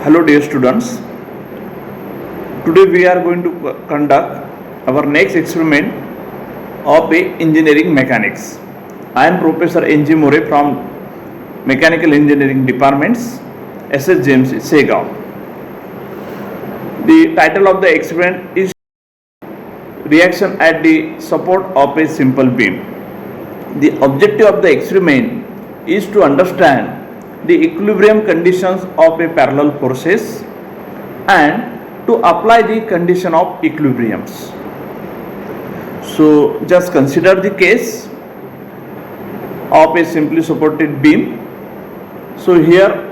Hello dear students, today we are going to conduct our next experiment of engineering mechanics. I am Professor N.G. More from Mechanical Engineering Departments, SSJMC, Segaon. The title of the experiment is Reaction at the Support of a Simple Beam. The objective of the experiment is to understand the equilibrium conditions of a parallel forces and to apply the condition of equilibriums. So just consider the case of a simply supported beam. So here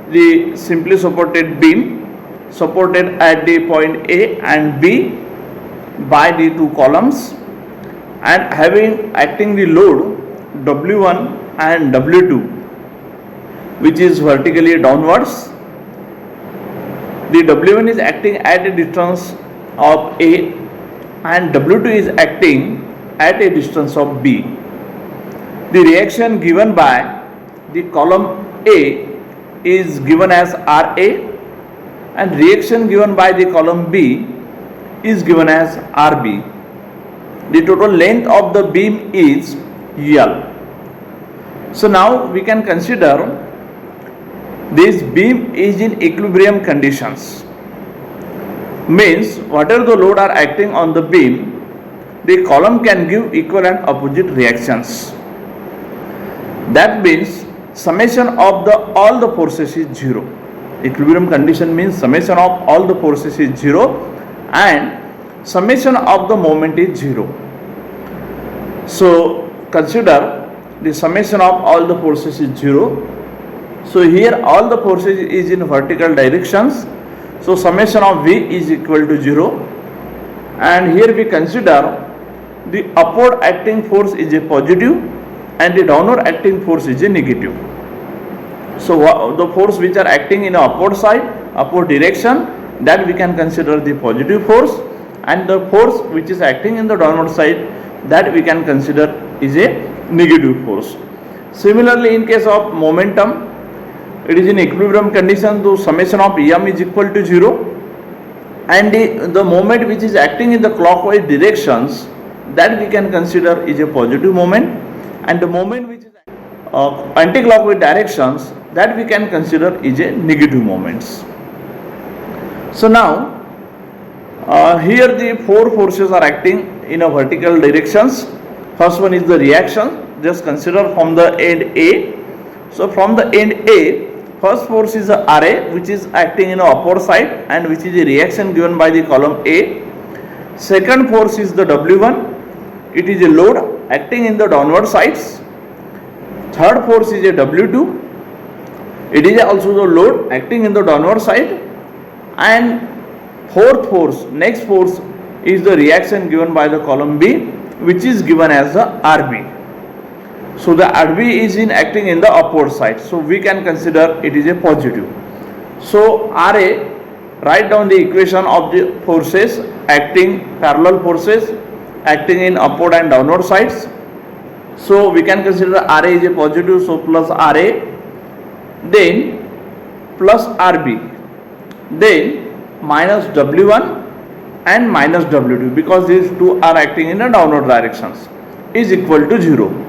the simply supported beam supported at the point A and B by the two columns and having acting the load W1 and W2, which is vertically downwards. The W1 is acting at a distance of A and W2 is acting at a distance of B. The reaction given by the column A is given as RA and reaction given by the column B is given as RB. The total length of the beam is L. So now we can consider this beam is in equilibrium conditions, means whatever the load are acting on the beam, the column can give equal and opposite reactions. That means summation of all the forces is 0. Equilibrium condition means summation of all the forces is 0 and summation of the moment is 0. So consider the summation of all the forces is 0. So here all the forces is in vertical directions. So summation of V is equal to 0. And here we consider the upward acting force is a positive and the downward acting force is a negative. So the force which are acting in upward side, upward direction, that we can consider the positive force, and the force which is acting in the downward side, that we can consider is a negative force. Similarly, in case of momentum, it is in equilibrium condition, so summation of M is equal to 0 and the moment which is acting in the clockwise directions, that we can consider is a positive moment, and the moment which is anti-clockwise directions, that we can consider is a negative moments. So now here the four forces are acting in a vertical directions. First one is the reaction. Just consider from the end A. So from the end A, first force is the RA, which is acting in the upward side and which is a reaction given by the column A. Second force is the W1. It is a load acting in the downward sides. Third force is a W2. It is also the load acting in the downward side. And fourth force, next force, is the reaction given by the column B, which is given as the RB. So the RB is in acting in the upward side, so we can consider it is a positive. So RA, write down the equation of the forces acting, parallel forces acting in upward and downward sides. So we can consider RA is a positive, so plus RA, then plus RB, then minus W1 and minus W2, because these two are acting in the downward directions, is equal to 0.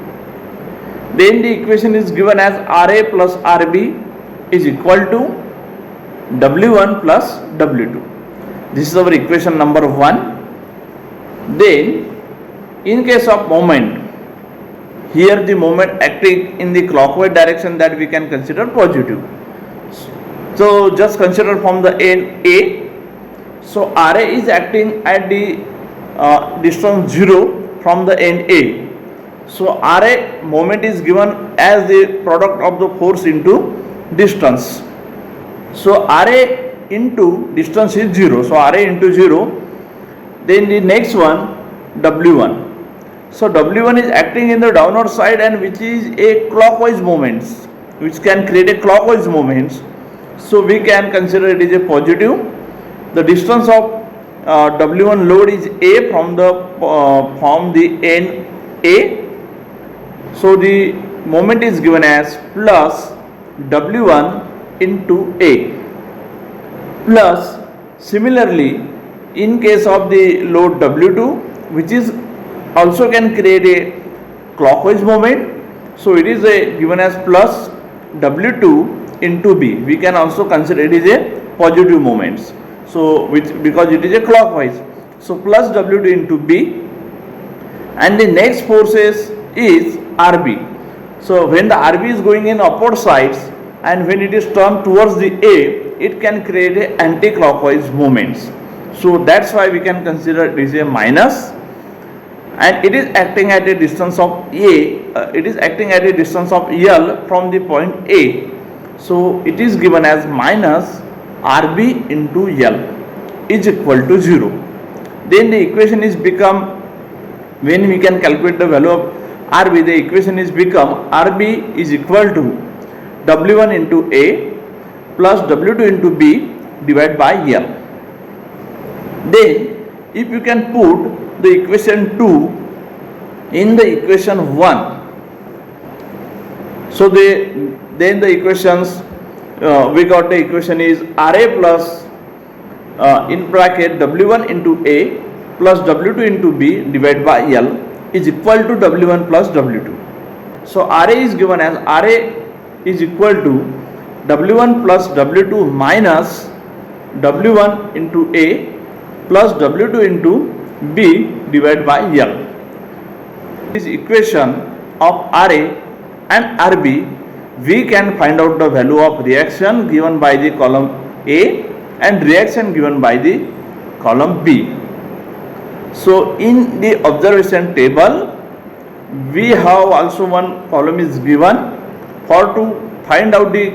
Then the equation is given as RA plus RB is equal to W1 plus W2. This is our equation number 1. Then in case of moment, here the moment acting in the clockwise direction, that we can consider positive. So just consider from the end A. So RA is acting at the distance 0 from the end A. So RA moment is given as the product of the force into distance. So RA into distance is 0. So RA into 0. Then the next one, W1. So W1 is acting in the downward side and which is a clockwise movements, which can create a clockwise movements. So we can consider it is a positive. The distance of W1 load is A from the end A. So the moment is given as plus W1 into A. plus similarly in case of the load W2, which is also can create a clockwise moment, so it is a given as plus W2 into B. We can also consider it is a positive moments, so which because it is a clockwise, so plus W2 into B. And the next forces is RB. So when the RB is going in upward sides and when it is turned towards the A, it can create a anti-clockwise movements. So that's why we can consider it is a minus, and it is acting at a distance of it is acting at a distance of L from the point A. So it is given as minus RB into L is equal to 0. Then the equation is become, when we can calculate the value of RB, the equation is become RB is equal to W1 into A plus W2 into B divided by L. Then if you can put the equation 2 in the equation 1, so then the equations we got the equation is RA plus in bracket W1 into A plus W2 into B divided by L is equal to W1 plus W2. So RA is given as RA is equal to W1 plus W2 minus W1 into A plus W2 into B divided by L. This equation of RA and RB, we can find out the value of reaction given by the column A and reaction given by the column B. So in the observation table, we have also one column is given for to find out the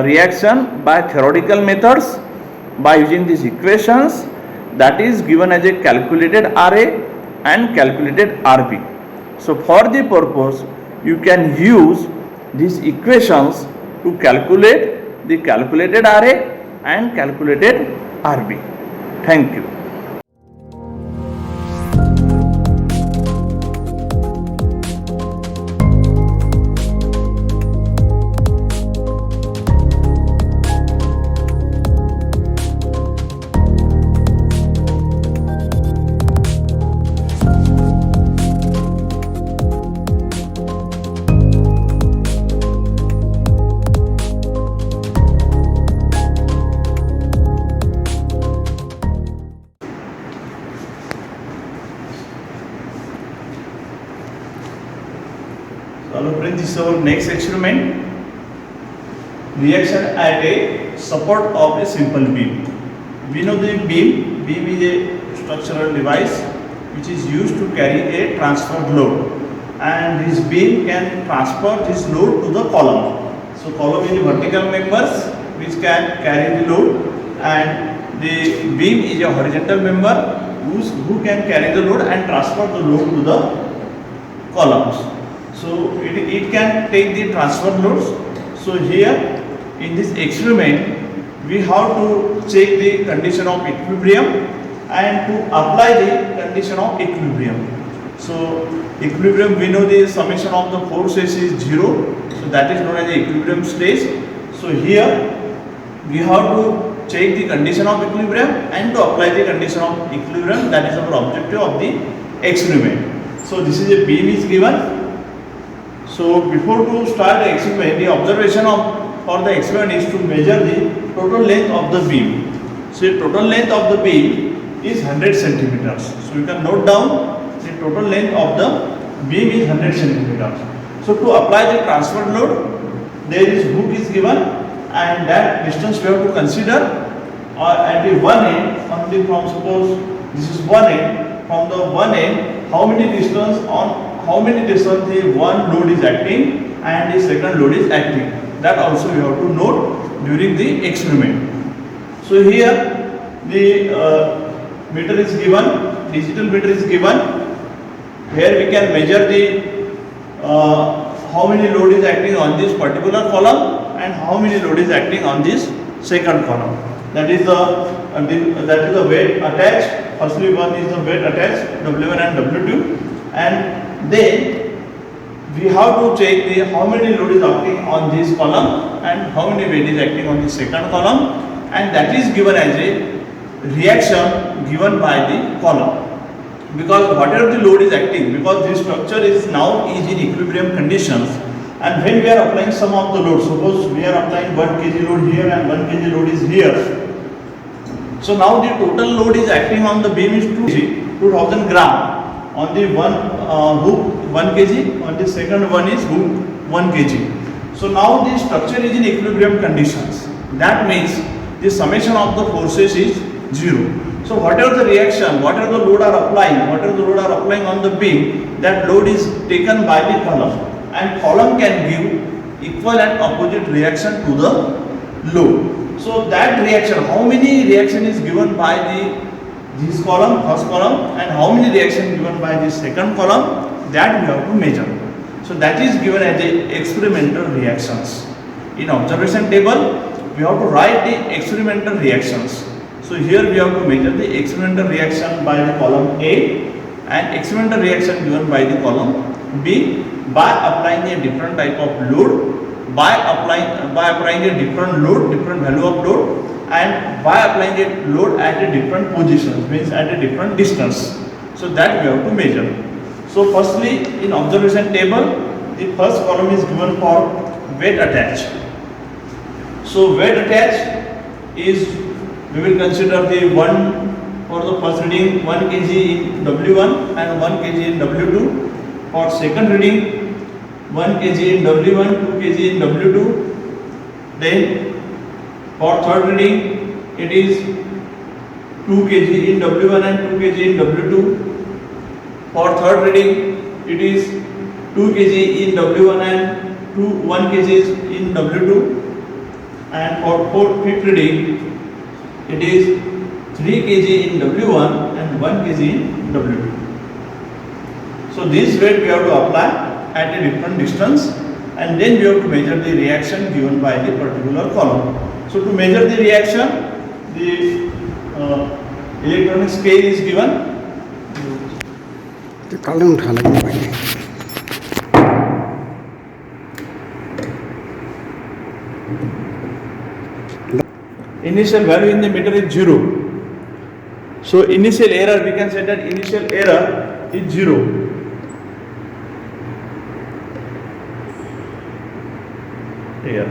reaction by theoretical methods by using these equations, that is given as a calculated RA and calculated RB. So for the purpose, you can use these equations to calculate the calculated RA and calculated RB. Thank you. Hello friends, this is our next experiment. Reaction at a support of a simple beam. We know the beam is a structural device which is used to carry a transferred load, and this beam can transfer this load to the column. So column is vertical members which can carry the load, and the beam is a horizontal member who can carry the load and transfer the load to the columns. So it can take the transfer loads. So here in this experiment, we have to check the condition of equilibrium and to apply the condition of equilibrium. So equilibrium, we know the summation of the forces is 0. So that is known as the equilibrium state. So here we have to check the condition of equilibrium and to apply the condition of equilibrium. That is our objective of the experiment. So this is a beam is given. So before to start the experiment, the observation for the experiment is to measure the total length of the beam. So the total length of the beam is 100 centimeters. So you can note down the total length of the beam is 100 centimeters. So to apply the transfer load, there is hook is given, and that distance we have to consider at the one end from suppose this is one end, from the one end how many distance the one load is acting and the second load is acting. That also we have to note during the experiment. So here the meter is given, digital meter is given. Here we can measure the how many load is acting on this particular column and how many load is acting on this second column. That is the weight attached. Firstly, one is the weight attached, W1 and W2, and then we have to check the how many load is acting on this column and how many weight is acting on the second column, and that is given as a reaction given by the column. Because whatever the load is acting, because this structure is now in equilibrium conditions, and when we are applying some of the load, suppose we are applying 1 kg load here and 1 kg load is here. So now the total load is acting on the beam is 2000 gram on the one hook 1 kg, on the second one is hook 1 kg. So now the structure is in equilibrium conditions. That means the summation of the forces is 0. So whatever the reaction, whatever the load are applying on the beam, that load is taken by the column, and column can give equal and opposite reaction to the load. So that reaction, how many reaction is given by this column, first column, and how many reaction given by the second column, that we have to measure. So that is given as a experimental reactions. In observation table, we have to write the experimental reactions. So here we have to measure the experimental reaction by the column A and experimental reaction given by the column B by applying a different type of load, by applying a different load, different value of load, and by applying a load at a different position, means at a different distance. So that we have to measure. So firstly, in observation table, the first column is given for weight attach. So weight attach is, we will consider the one for the first reading 1 kg in W1 and 1 kg in W2. For second reading 1 kg in W1, 2 kg in W2. Then for third reading it is 2 kg in W1 and 2 kg in W2. For third reading it is 2 kg in W1 and 1 kg in W2. And for fifth reading it is 3 kg in W1 and 1 kg in W2. So this weight we have to apply at a different distance, and then we have to measure the reaction given by the particular column. So to measure the reaction, the electronic scale is given. Initial value in the meter is 0. So initial error, we can say that initial error is 0. Here.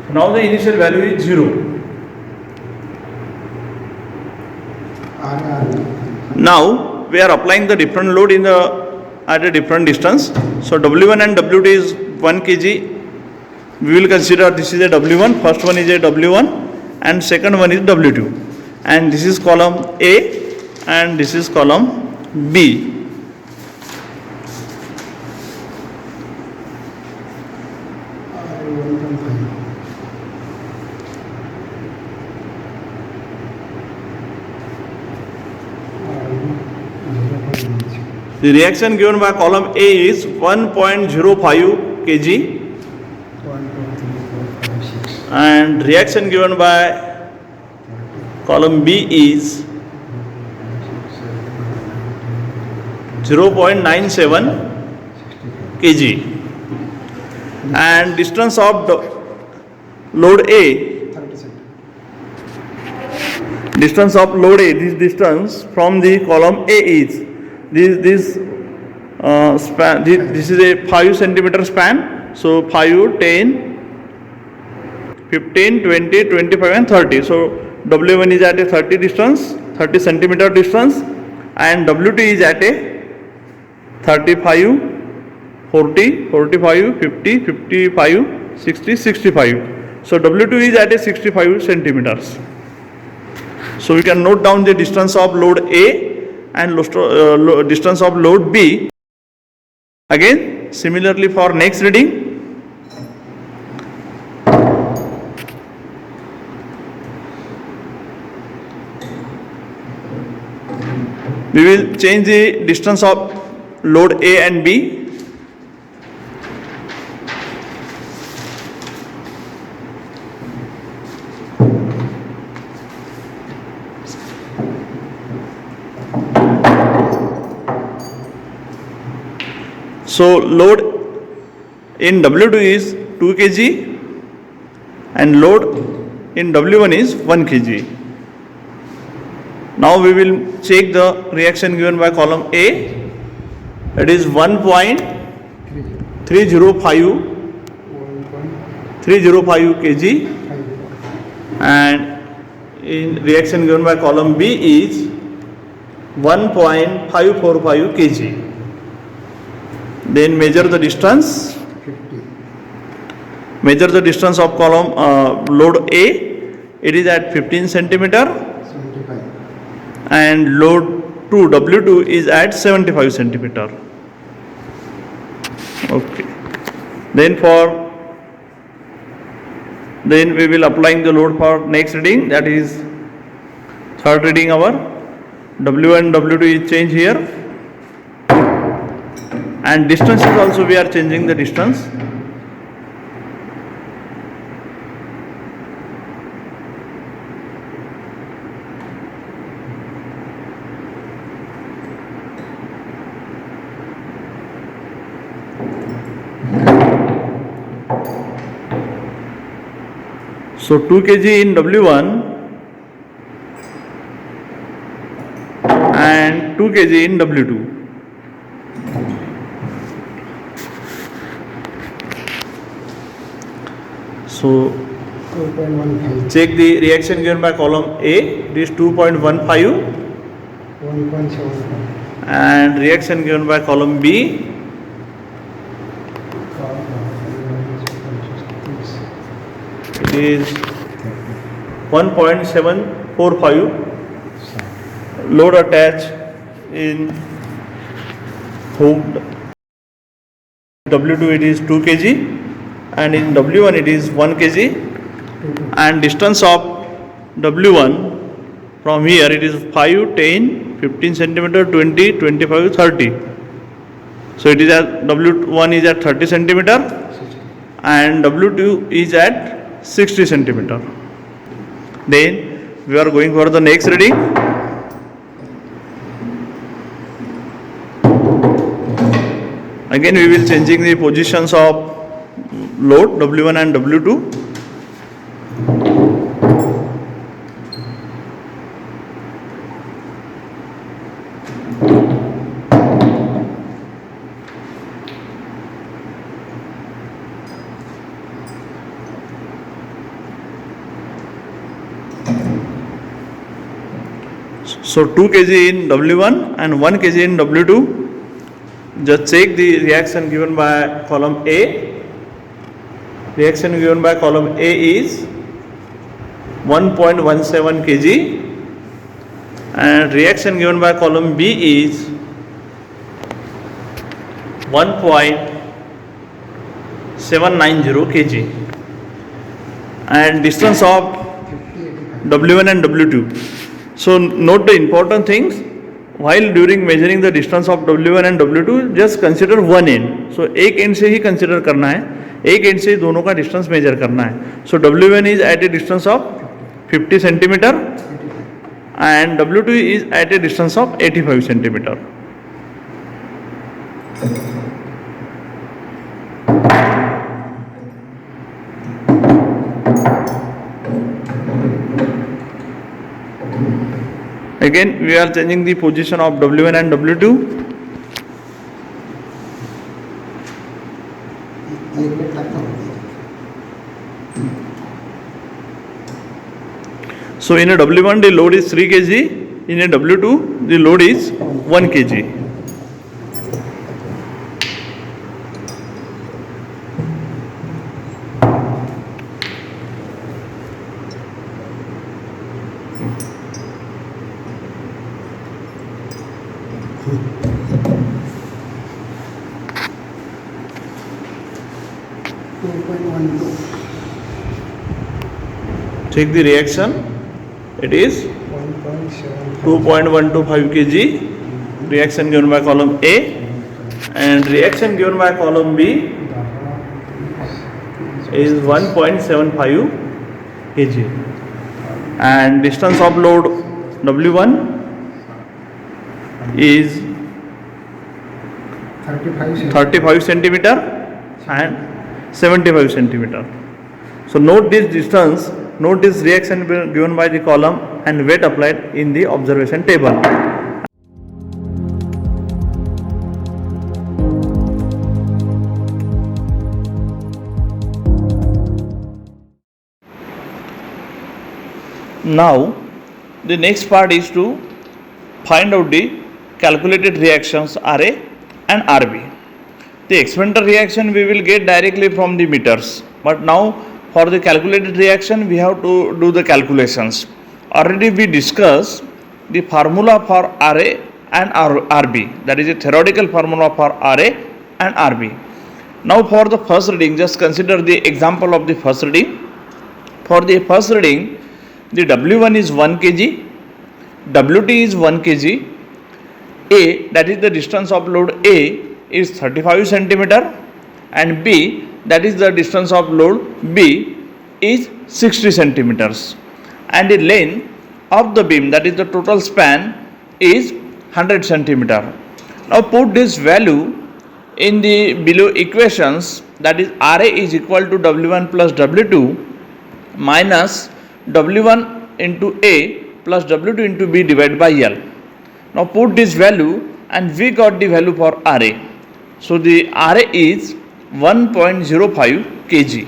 So now the initial value is 0. Now we are applying the different load at a different distance. So W1 and W2 is 1 kg. We will consider this is a W1, first one is a W1 and second one is W2. And this is column A and this is column B. The reaction given by column A is 1.05 kg and reaction given by column B is 0.97 kg and distance of load A, this distance from the column A is this span. This is a 5 centimeter span. So 5, 10, 15, 20, 25 and 30. So W1 is at a 30 centimeter distance and W2 is at a 35, 40, 45, 50, 55, 60, 65. So W2 is at a 65 centimeters. So we can note down the distance of load A and distance of load B. Again, similarly for next reading, we will change the distance of load A and B. So load in W2 is 2 kg and load in W1 is 1 kg. Now we will check the reaction given by column A. It is 1.305 kg, and in reaction given by column B is 1.545 kg. Then measure the distance. Measure the distance of column load A. It is at 15 centimeter, and load 2 W2 is at 75 centimeter. Okay. Then we will applying the load for next reading, that is third reading. Our W1 W2 is changed here, and distance is also we are changing the distance. So 2 kg in W1 and 2 kg in W2. So check the reaction given by column A. It is 2.15, 1.75. and reaction given by column B, it is 1.745. Load attached in hook W2 it is 2 kg, and in W1 it is 1 kg, and distance of W1 from here it is 5, 10, 15 centimeter, 20, 25, 30. So it is at W1 is at 30 centimeter and W2 is at 60 centimeter. Then we are going for the next reading. Again we will changing the positions of load W1 and W2. So 2 kg in W1 and 1 kg in W2. Just check the reaction given by column A. Reaction given by column A is 1.17 kg, and reaction given by column B is 1.790 kg, and distance of W1 and W2. So note the important things. While during measuring the distance of W1 and W2, just consider one end. So एक end से ही consider करना है, एक end से दोनों का distance measure करना है. So W1 is at a distance of 50 centimeter and W2 is at a distance of 85 centimeter. Again we are changing the position of W1 and W2. So in a W1 the load is 3 kg, in a W2 the load is 1 kg. Check the reaction. It is 2.125 kg. Reaction given by column A, and reaction given by column B is 1.75 kg, and distance of load W1 is 35 centimeter and 75 centimeter. So note this distance, note this reaction given by the column and weight applied in the observation table. Now the next part is to find out the calculated reactions RA and RB. The experimental reaction we will get directly from the meters, but now for the calculated reaction we have to do the calculations. Already we discussed the formula for RA and RB, that is a theoretical formula for RA and RB. Now for the first reading, just consider the example of the first reading. For the first reading, the W1 is 1 kg, WT is 1 kg, A, that is the distance of load A, is 35 centimeter, and B, that is the distance of load B, is 60 centimeters, and the length of the beam, that is the total span, is 100 centimeter. Now put this value in the below equations, that is RA is equal to W1 plus W2 minus W1 into A plus W2 into B divided by L. Now put this value and we got the value for RA. So the RA is 1.05 kg.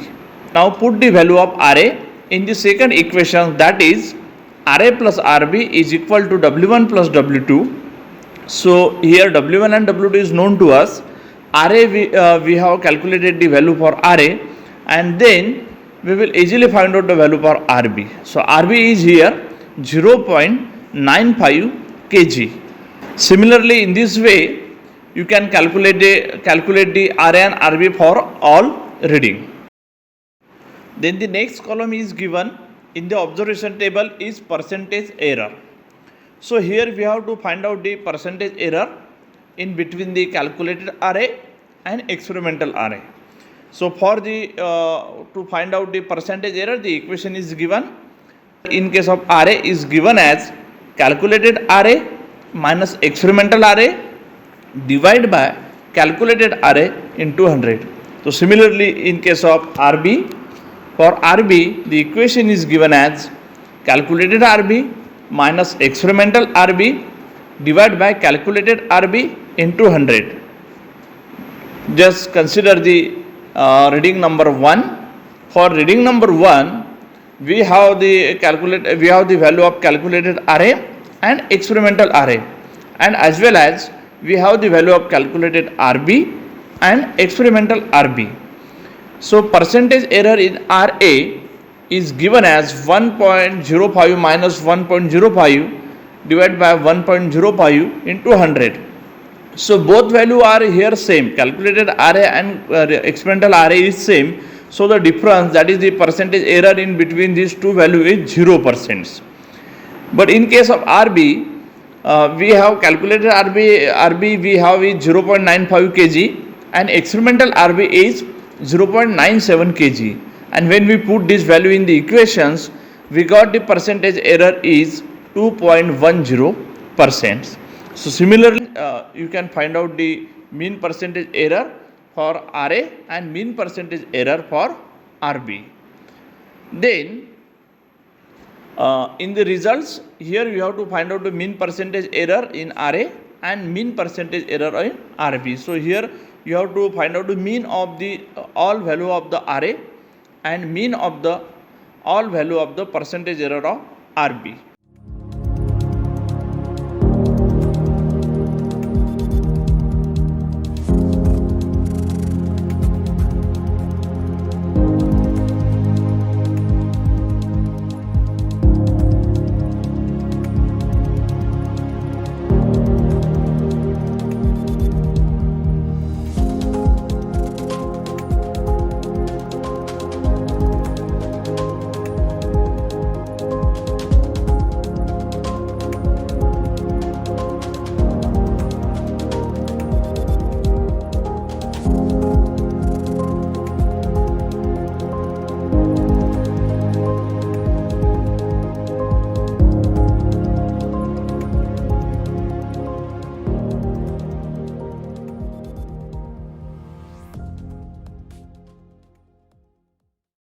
Now put the value of RA in the second equation, that is RA plus RB is equal to W1 plus W2. So here W1 and W2 is known to us. RA we have calculated the value for RA, and then we will easily find out the value for RB. So RB is here 0.95 kg. Similarly, in this way, you can calculate the RA and RB for all reading. Then the next column is given in the observation table is percentage error. So here we have to find out the percentage error in between the calculated RA and experimental RA. So for the to find out the percentage error, the equation is given. In case of RA is given as calculated RA minus experimental RA divided by calculated RA into 100. So similarly in case of RB, for RB the equation is given as calculated RB minus experimental RB divided by calculated RB into 100. Just consider the reading number 1. For reading number 1, we have the value of calculated RA and experimental RA, and as well as we have the value of calculated RB and experimental RB. So percentage error in RA is given as 1.05 minus 1.05 divided by 1.05 into 100. So both value are here same, calculated RA and experimental RA is same. So the difference, that is the percentage error in between these two value, is 0%. But in case of RB, we have calculated RB we have is 0.95 kg and experimental RB is 0.97 kg. And when we put this value in the equations, we got the percentage error is 2.10%. So similarly, you can find out the mean percentage error for RA and mean percentage error for RB. Then in the results, here you have to find out the mean percentage error in RA and mean percentage error in RB. So here you have to find out the mean of the all value of the RA and mean of the all value of the percentage error of RB.